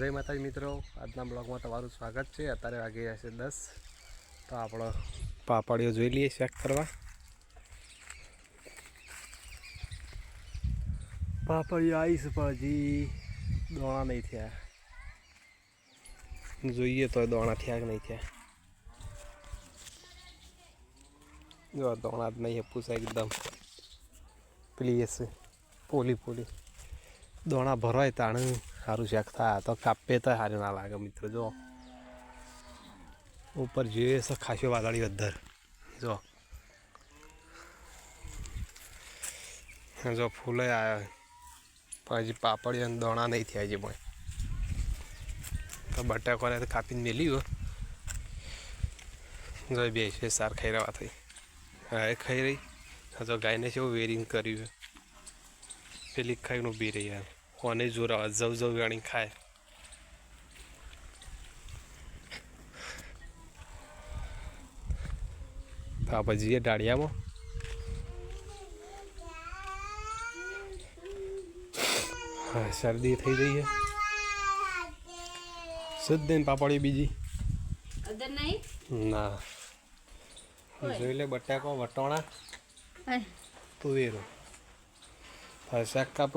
જય માતાજી મિત્રો, આજના બ્લોગમાં તમારું સ્વાગત છે। અત્યારે વાગી જશે 10। તો આપણો પાપડીઓ જોઈ લઈએ ચેક કરવા। પાપડીઓ આવીશ પણ હજી દોણા નહીં થયા, જોઈએ તો દોણા થયા કે નહીં થયા। જો દોણા જ નહીં, પૂછા એકદમ પેલી હશે પોલી પોલી દોણા ભરવાય તાણ સારું શેક થાય। તો કાપે તો સારું ના લાગે મિત્રો। જો ઉપર જોઈએ છે ખાસો વાદળી અધર, જો જો ફૂલે આવ્યા પણ હજી પાપડી અને દોણા નહીં થયા હજી પણ। તો બટાકોને તો કાપીને મેલ્યું, જો બે છે સાર ખાઈ રહ્યા થઈ। હા એ ખાઈ રહી, જો ગાયને કેવું વેરિંગ કર્યું, પેલી ખાઈને ઊભી રહી યાર। કોને જોર આવે, જવ જવ ગાણી ખાય। તો આપણે જઈએ ડાળિયામાં। હા શરદી થઈ ગઈ છે, શુદ્ધ દઈને પાપડી બીજી ના જોઈ લે। બટાકો વટોણા તુવેરો હા શાક કાપ।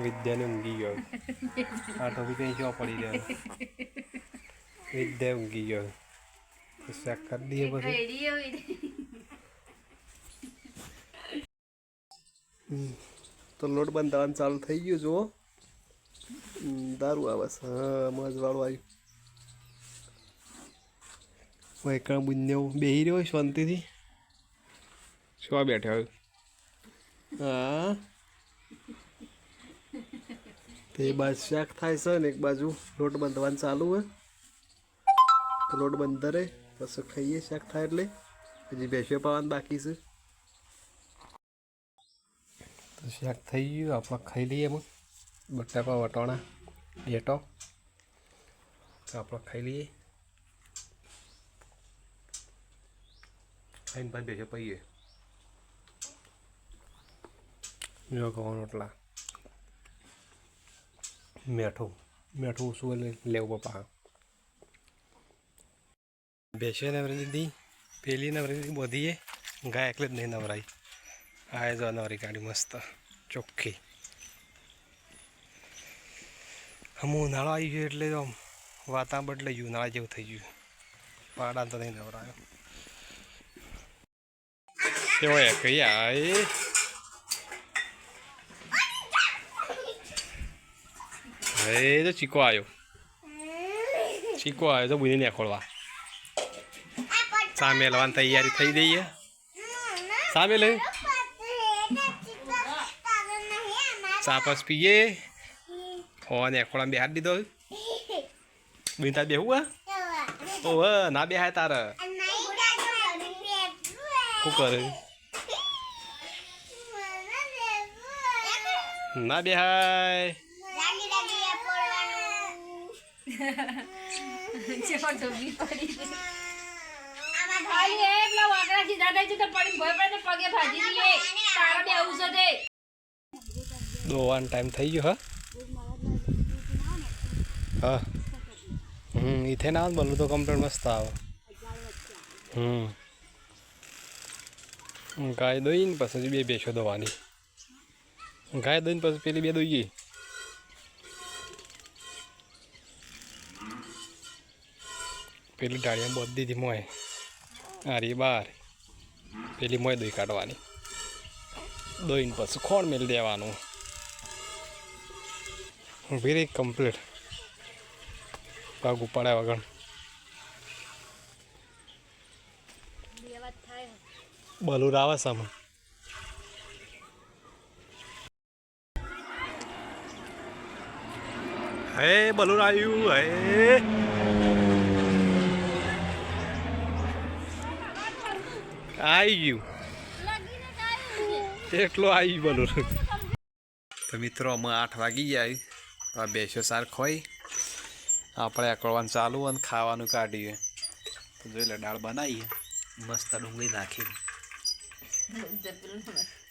વિદ્યાને ઊંઘી ગયો, આ તો બી કંઈ જોવા પડી રહ્યો। વિદ્યા ઊંઘી ગયો, શાક કરી દઈએ પછી। તો લોટ બંધાવાનું ચાલુ થઈ ગયું, જુઓ દારૂ આવે છે। હા મજવાળું આવ્યું, વૈકણ બુન્યો બેહી રહ્યો શાંતિથી। શું બેઠા હોય? હા તે બાજુ શાક થાય છે ને એક બાજુ લોટ બાંધવાનું ચાલુ હોય। તો લોટ બંધ રહે પછી ખાઈએ શાક થાય એટલે। હજી બેસ્યો પાવાનું બાકી છે। તો શાક થઈ ગયું, આપણે ખાઈ લઈએ એમાં। બટાકા વટોણા ડેટો તો આપણે ખાઈ લઈએ, ખાઈને પછી બેસ્યો પહીએ। જો ઘઉં રોટલા મેઠું મેઠું શું લેવું પપ્પા। બેસે નવરી દીધી, પેલી નવરી દીધી બધીએ, ગાય એકલે જ નહીં નવરાઈ। આ જો નવરી ગાડી મસ્ત ચોખ્ખી। હમ ઉનાળો આવી ગયો એટલે આમ વાતાવરણ બદલાઈ ગયું, ઉનાળા જેવું થઈ ગયું। પાડા તો નહીં નવરાયો કેવો કઈ આય એ તો ચીકો આવ્યો, ચીકો આવ્યો તો બુધીને ખોળવા। સામે લવાની તૈયારી થઈ દઈએ, સામે લઈ ચાપસ પીએ। ફોન એખોડા બેહાર દીધો, બિન તાર બેહું ઓહ ના બેહાય તારે શું કરે? ના બેહાય દોવાનો ટાઈમ થઈ ગયો। હા ઇથે ના આવે બોલું તો કમ્પ્લેટ મસ્ત આવે। ગાય દોઈને પછી બે બેસો દોવાની, ગાય દોઈને પછી પેલી બે દોઈએ। પેલી ડાળિયા બોધ દીધી મોય આરી બાર, પેલી મોય દોઈ કાઢવાની, દોઈને પછી ખોળ મેળ દેવાનું। વેરી કમ્પ્લીટ પગ ઉપાડ્યા વગર બલુર આવે સામે। હે બલુર આવ્યું, હે આવી ગયું એટલો આવી બલુર। તો મિત્રો અમે 8 વાગી જાય તો આ બેસ્યો સાર ખોઈ આપણે અકળવાનું ચાલુ અને ખાવાનું કાઢીએ। તો જોઈ લે દાળ બનાવીએ મસ્ત ડુંગળી નાખીને।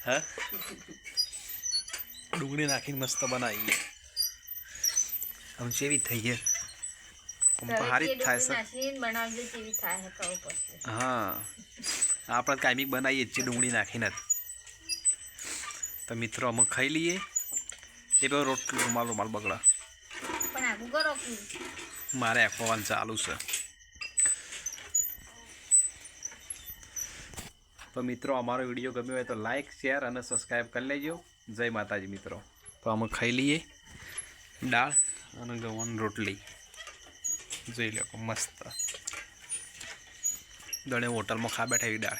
હા ડુંગળી નાખીને મસ્ત બનાવીએ। આમ ચેવી થઈ છે આમ તો સારી જ થાય છે હા આપણે કાયમી બનાવીએ જ ડુંગળી નાખીને જ તો મિત્રો અમે ખાઈ લઈએ એ પેલો રોટલો રૂમાલ બગડા મારે આપવાનું ચાલુ છે તો મિત્રો અમારો વિડીયો ગમ્યો હોય તો લાઈક શેર અને સબસ્ક્રાઈબ કરી લેજો જય માતાજી મિત્રો તો અમે ખાઈ લઈએ દાળ અને ગવાની રોટલી જોઈ લો મસ્ત દણે હોટલમાં ખા બેઠા એવી દાળ